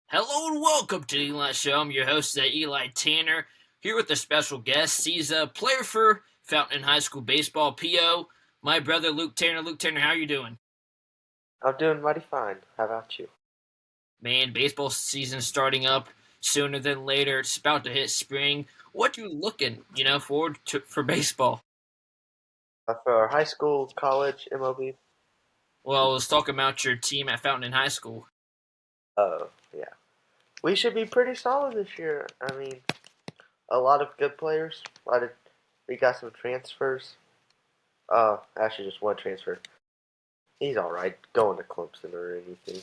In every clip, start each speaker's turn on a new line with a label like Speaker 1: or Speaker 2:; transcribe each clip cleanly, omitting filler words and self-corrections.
Speaker 1: Hello and welcome to the Eli Show. I'm your host, Eli Tanner, here with a special guest. He's a player for Fountain High School baseball, PO. My brother, Luke Tanner. Luke Tanner, how you doing?
Speaker 2: I'm doing mighty fine. How about you?
Speaker 1: Man, baseball season starting up sooner than later. It's about to hit spring. What you looking, forward to for baseball?
Speaker 2: For high school, college, MLB?
Speaker 1: Well, let's talk about your team at Fountain High School.
Speaker 2: Yeah. We should be pretty solid this year. I mean, a lot of good players. We got some transfers. Actually, just one transfer. He's all right. Going to Clemson or anything.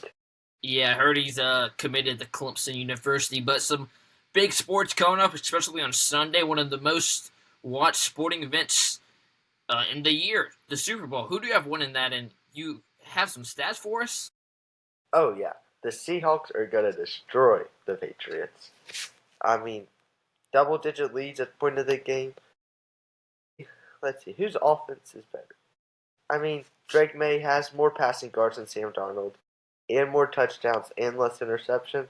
Speaker 1: Yeah, I heard he's committed to Clemson University, but some big sports coming up, especially on Sunday, one of the most watched sporting events in the year, the Super Bowl. Who do you have winning that? And you have some stats for us?
Speaker 2: Oh yeah, the Seahawks are gonna destroy the Patriots. I mean, double-digit leads at the point of the game. Let's see, whose offense is better? I mean, Drake May has more passing yards than Sam Darnold, and more touchdowns and less interceptions.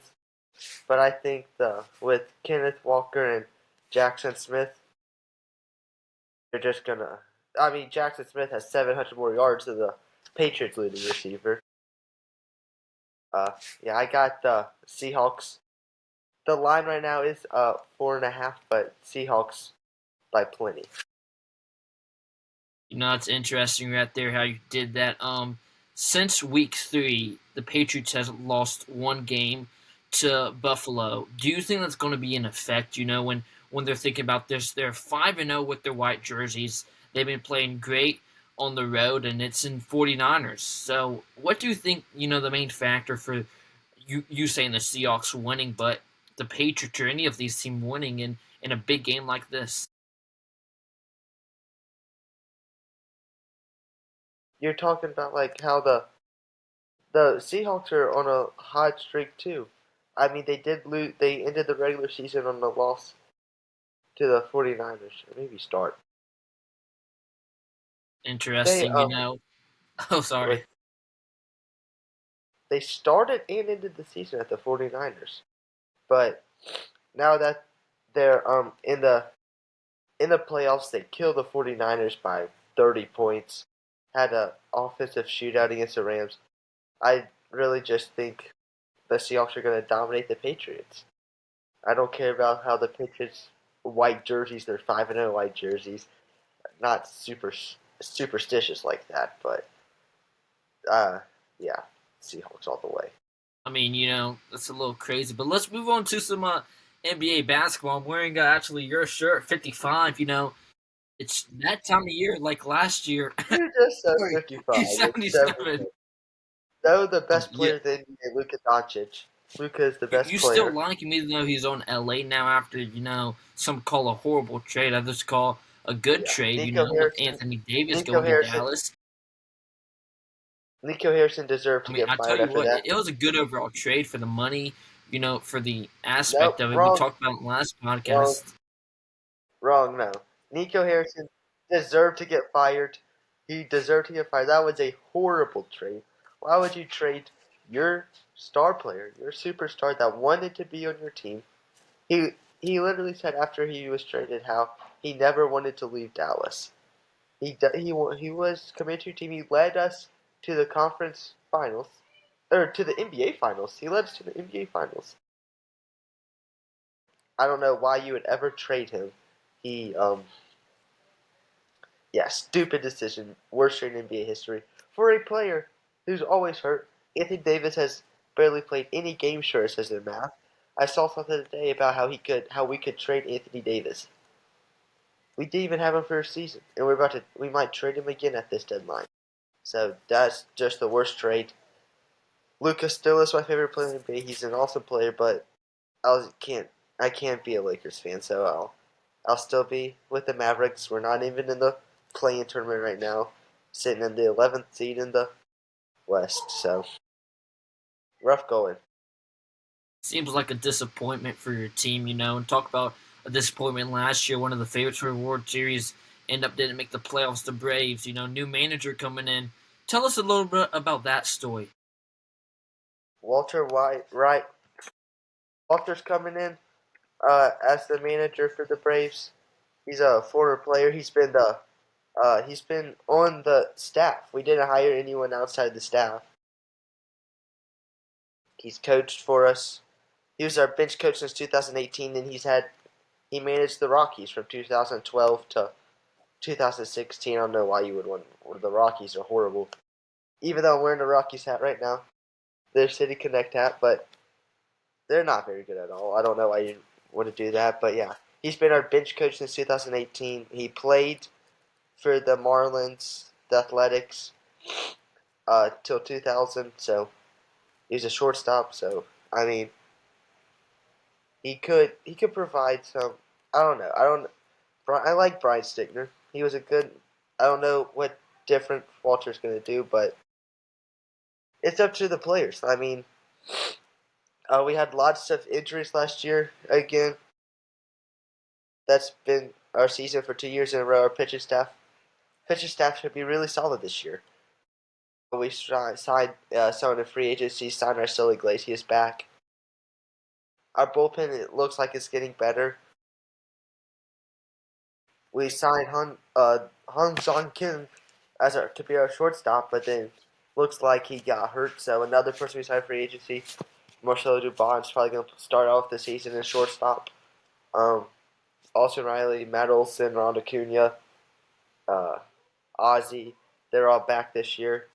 Speaker 2: But I think with Kenneth Walker and Jackson Smith, they're just gonna. I mean, Jackson Smith has 700 more yards than the Patriots' leading receiver. Uh, yeah, I got the Seahawks. The line right now is 4.5, but Seahawks by plenty.
Speaker 1: It's interesting right there how you did that. Since week 3, the Patriots has lost one game to Buffalo. Do you think that's going to be in effect? When they're thinking about this, they're 5-0 with their white jerseys. They've been playing great on the road, and it's in 49ers. So, what do you think? The main factor for you saying the Seahawks winning, but the Patriots or any of these teams winning in a big game like this?
Speaker 2: You're talking about like how the Seahawks are on a hot streak too. I mean, they did lose. They ended the regular season on a loss to the 49ers, or maybe start. They
Speaker 1: Interesting. Oh, sorry.
Speaker 2: wait, they started and ended the season at the 49ers, but now that they're in the playoffs, they killed the 49ers by 30 points. Had a offensive shootout against the Rams. I really just think the Seahawks are going to dominate the Patriots. I don't care about how the Patriots white jerseys, they're 5-0 white jerseys, not superstitious like that, but uh, yeah, Seahawks all the way.
Speaker 1: I mean, that's a little crazy. But let's move on to some NBA basketball. I'm wearing actually your shirt, 55. It's that time of year, like last year.
Speaker 2: You just said
Speaker 1: Sorry,
Speaker 2: 55.
Speaker 1: he's
Speaker 2: It's
Speaker 1: 77.
Speaker 2: 77. No, the best
Speaker 1: Yeah,
Speaker 2: player in the NBA, Luka Doncic. Luka is the
Speaker 1: you
Speaker 2: best
Speaker 1: still
Speaker 2: player.
Speaker 1: like him, even though he's on LA now after, some call a horrible trade. Others call a good
Speaker 2: Yeah,
Speaker 1: trade,
Speaker 2: Nico
Speaker 1: with
Speaker 2: Harrison.
Speaker 1: Anthony Davis
Speaker 2: Nico
Speaker 1: going to
Speaker 2: Harrison.
Speaker 1: Dallas.
Speaker 2: Nico Harrison deserved
Speaker 1: I
Speaker 2: to
Speaker 1: mean,
Speaker 2: get
Speaker 1: I tell
Speaker 2: fired
Speaker 1: you
Speaker 2: after
Speaker 1: what,
Speaker 2: that.
Speaker 1: it was a good overall trade for the money, for the aspect
Speaker 2: Nope,
Speaker 1: of it. We
Speaker 2: wrong,
Speaker 1: talked about it in the last
Speaker 2: wrong,
Speaker 1: podcast.
Speaker 2: wrong. No, Nico Harrison deserved to get fired. He deserved to get fired. That was a horrible trade. Why would you trade your star player, your superstar that wanted to be on your team? He he literally said after he was traded how he never wanted to leave Dallas. He was committed to your team. He led us to the conference finals, or to the NBA finals. He led us to the NBA finals. I don't know why you would ever trade him. He Yeah, stupid decision, worst trade in NBA history for a player who's always hurt. Anthony Davis has barely played any game sure says their math. I saw something today about how we could trade Anthony Davis. We didn't even have him for a season, and we might trade him again at this deadline. So that's just the worst trade. Lucas still is my favorite player in the NBA. He's an awesome player, but I can't be a Lakers fan, so I'll still be with the Mavericks. We're not even in the play-in tournament right now, sitting in the 11th seed in the West. So rough going.
Speaker 1: Seems like a disappointment for your team, and talk about a disappointment last year. One of the favorites for the World Series end up didn't make the playoffs. The Braves, new manager coming in. Tell us a little bit about that story.
Speaker 2: Walter White, right? Walter's coming in as the manager for the Braves. He's a former player. He's been on the staff. We didn't hire anyone outside the staff. He's coached for us. He was our bench coach since 2018, and he managed the Rockies from 2012 to 2016. I don't know why you would want. The Rockies are horrible. Even though I'm wearing a Rockies hat right now, their City Connect hat, but they're not very good at all. I don't know why you want to do that, but yeah, he's been our bench coach since 2018. He played for the Marlins, the Athletics, till 2000. So he's a shortstop. So I mean, he could provide some. I don't know. I like Brian Stickner. He was a good. I don't know what different Walter's gonna do, but it's up to the players. I mean, we had lots of injuries last year. Again, that's been our season for 2 years in a row. Our pitching staff should be really solid this year. We signed someone in free agency. Signed Arcelo Iglesias back. Our bullpen, it looks like it's getting better. We signed Hung Song Kim to be our shortstop, but then looks like he got hurt. So another person we signed free agency, Marcelo Dubon, is probably going to start off the season as shortstop. Austin Riley, Matt Olson, Ron Acuna, Ozzy, they're all back this year.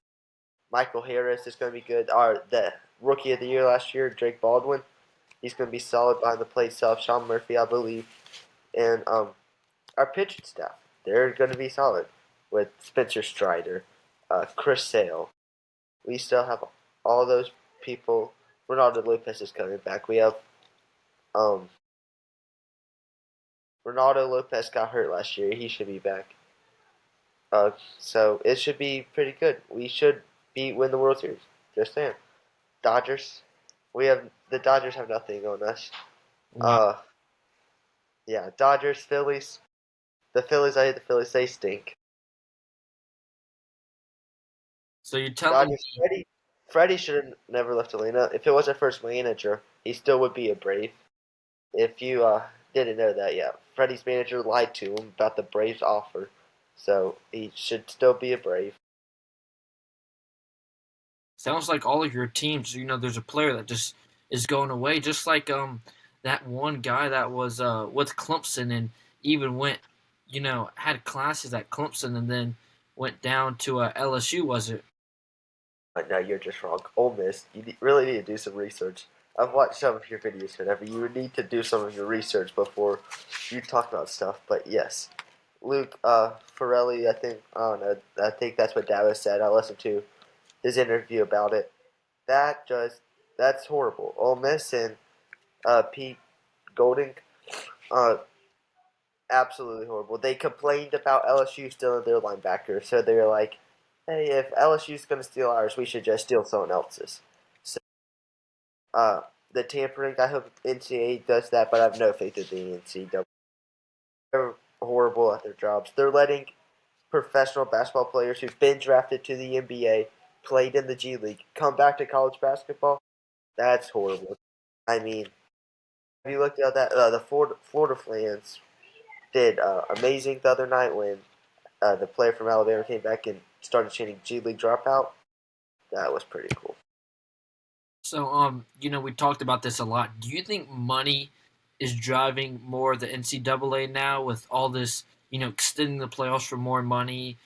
Speaker 2: Michael Harris is going to be good. The rookie of the year last year, Drake Baldwin, he's going to be solid behind the plate. Sean Murphy, I believe, and our pitching staff, they're going to be solid with Spencer Strider, Chris Sale. We still have all those people. Ronaldo Lopez is coming back. We have Ronaldo Lopez got hurt last year. He should be back. So it should be pretty good. We should win the World Series. Just saying. Dodgers. The Dodgers have nothing on us.
Speaker 1: Wow.
Speaker 2: Yeah, Dodgers, Phillies. The Phillies, I hate the Phillies. They stink.
Speaker 1: So you're telling
Speaker 2: Dodgers,
Speaker 1: me,
Speaker 2: Freddie should have never left Atlanta. If it was our first manager, he still would be a Brave. If you didn't know that, yeah, Freddie's manager lied to him about the Braves offer, so he should still be a Brave.
Speaker 1: sounds like all of your teams, there's a player that just is going away, just like that one guy that was with Clemson and even went, had classes at Clemson and then went down to LSU, was it?
Speaker 2: But no, you're just wrong. Ole Miss, really need to do some research. I've watched some of your videos, whatever. You would need to do some of your research before you talk about stuff. But yes, Luke Farelli, I don't know. I think that's what Dallas said. I listened to his interview about it. That's horrible. Ole Miss and Pete Golding, uh, absolutely horrible. They complained about LSU stealing their linebacker, so they were like, "Hey, if LSU's going to steal ours, we should just steal someone else's." So, the tampering, I hope NCAA does that, but I have no faith in the NCAA. They're horrible at their jobs. They're letting professional basketball players who've been drafted to the NBA, played in the G League, come back to college basketball. That's horrible. I mean, have you looked at that? The Florida Flames did amazing the other night when the player from Alabama came back and started chanting G League dropout. That was pretty cool.
Speaker 1: So, we talked about this a lot. Do you think money is driving more of the NCAA now with all this, extending the playoffs for more money,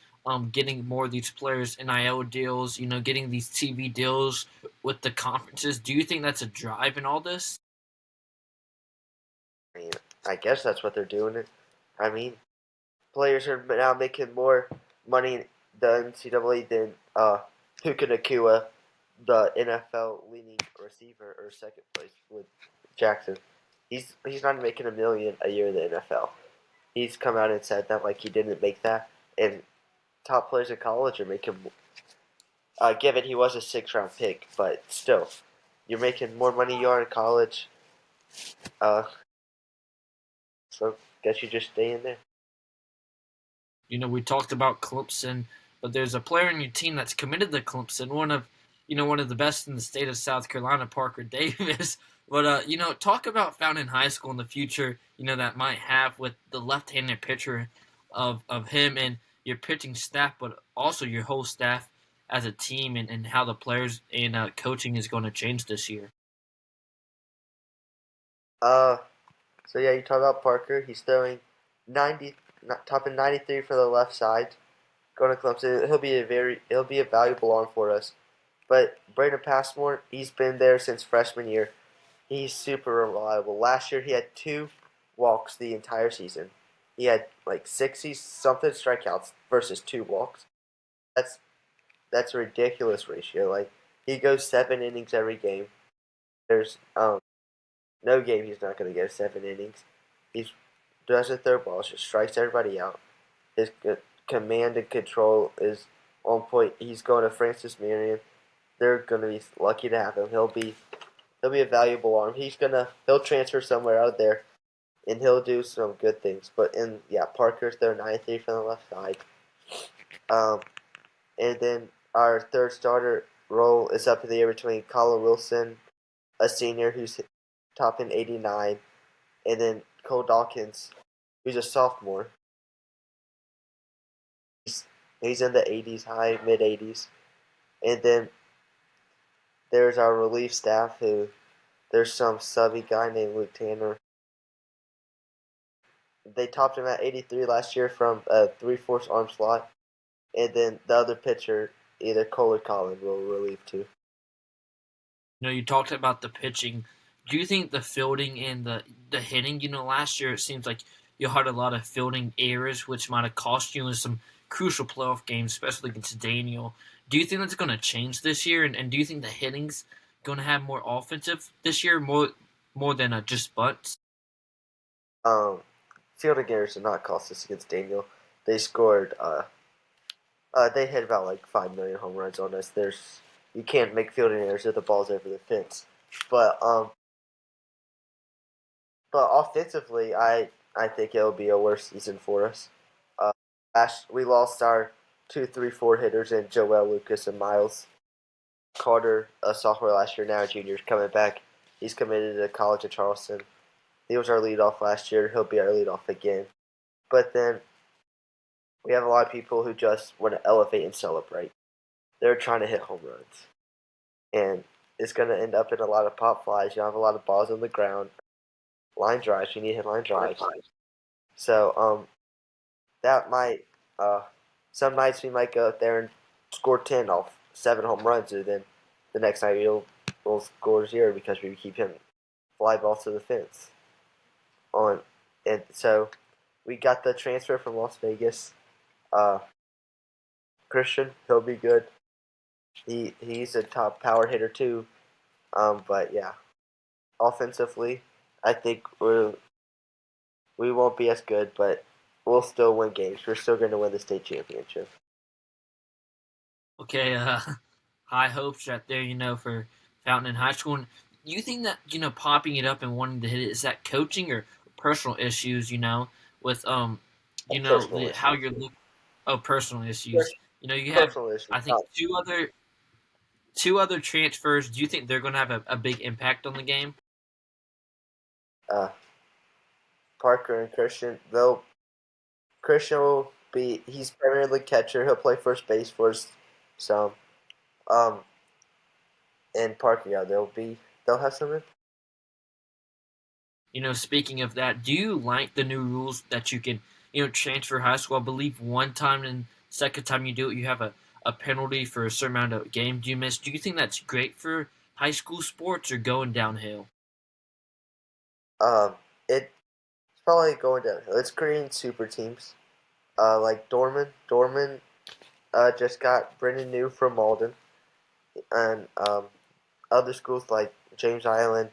Speaker 1: getting more of these players NIL deals, getting these TV deals with the conferences? Do you think that's a drive in all this?
Speaker 2: I mean, I guess that's what they're doing. I mean, players are now making more money in the NCAA than Puka Nakua, the NFL leading receiver, or second place with Jackson. He's not making $1 million a year in the NFL. He's come out and said that like he didn't make that, and top players in college are making. Given he was a 6 round pick, but still, you're making more money you are in college. Uh, so guess you just stay in there.
Speaker 1: We talked about Clemson, but there's a player in your team that's committed to Clemson, one of the best in the state of South Carolina, Parker Davis. But talk about Fountain High School in the future. That might have with the left-handed pitcher of him and your pitching staff, but also your whole staff as a team, and how the players and coaching is going to change this year.
Speaker 2: Uh, so yeah, you talk about Parker. He's throwing 90, topping 93 for the left side. Going to Clemson, he'll be a valuable arm for us. But Braden Passmore, he's been there since freshman year. He's super reliable. Last year he had 2 walks the entire season. He had like 60 something strikeouts versus 2 walks. That's that's a ridiculous ratio. Like he goes 7 innings every game. There's no game he's not going to get 7 innings. He doesn't throw balls, just strikes everybody out. His command and control is on point. He's going to Francis Marion. They're going to be lucky to have him. He'll be a valuable arm. He'll transfer somewhere out there and he'll do some good things. But Parker's there 93 from the left side. Um, and then our third starter role is up in the air between Colin Wilson, a senior who's topping 89, and then Cole Dawkins, who's a sophomore. He's in the 80s, high mid 80s. And then there's our relief staff who there's some subby guy named Luke Tanner. They topped him at 83 last year from a 3/4 arm slot. And then the other pitcher, either Cole or Colin, will relieve too.
Speaker 1: You talked about the pitching. Do you think the fielding and the hitting? Last year it seems like you had a lot of fielding errors, which might have cost you in some crucial playoff games, especially against Daniel. Do you think that's going to change this year? And do you think the hitting's going to have more offensive this year, more than just butts?
Speaker 2: Um, Fielding errors did not cost us against Daniel. They scored. They hit about like 5 million home runs on us. You can't make fielding errors if the ball's over the fence. But but offensively, I think it'll be a worse season for us. Uh, we lost our 2, 3, 4 hitters in Joel Lucas and Miles Carter, a sophomore last year, now a junior, coming back. He's committed to college at Charleston. He was our leadoff last year. He'll be our leadoff again. But then we have a lot of people who just want to elevate and celebrate. They're trying to hit home runs. And it's going to end up in a lot of pop flies. You have a lot of balls on the ground. Line drives. You need to hit line drives. So that might, some nights we might go out there and score 10 off 7 home runs. And then the next night we'll score 0 because we keep hitting fly balls to the fence. And so we got the transfer from Las Vegas. Christian, he'll be good. He's a top power hitter too. But yeah, offensively, I think we won't be as good, but we'll still win games. We're still going to win the state championship.
Speaker 1: Okay, high hopes right there, for Fountain High School. And you think that, popping it up and wanting to hit it, is that coaching or personal issues, with,
Speaker 2: Personal
Speaker 1: how
Speaker 2: issues.
Speaker 1: you're looking, oh, personal issues. You have,
Speaker 2: Personal issues.
Speaker 1: I think, two other transfers. Do you think they're going to have a big impact on the game?
Speaker 2: Uh, Parker and Christian. Christian will be. He's primarily catcher. He'll play first base for us some. Um, and Parker, yeah, they'll have some.
Speaker 1: Speaking of that, do you like the new rules that you can, transfer high school? I believe one time and second time you do it, you have a penalty for a certain amount of game you miss. Do you think that's great for high school sports or going downhill?
Speaker 2: It's probably going downhill. It's creating super teams. Like Dorman. Dorman just got Brendan New from Malden, and other schools like James Island,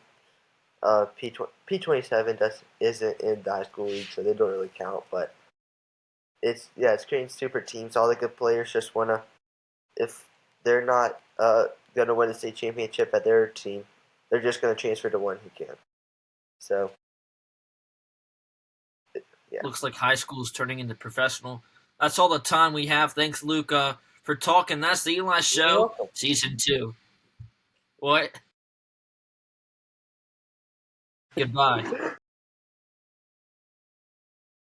Speaker 2: P27 isn't in the high school league, so they don't really count. But it's creating super teams. All the good players just wanna, if they're not gonna win the state championship at their team, they're just gonna transfer to one who can. So yeah,
Speaker 1: Looks like high school is turning into professional. That's all the time we have. Thanks, Luca, for talking. That's the Eli
Speaker 2: you're
Speaker 1: Show,
Speaker 2: welcome.
Speaker 1: Season 2. What? Goodbye.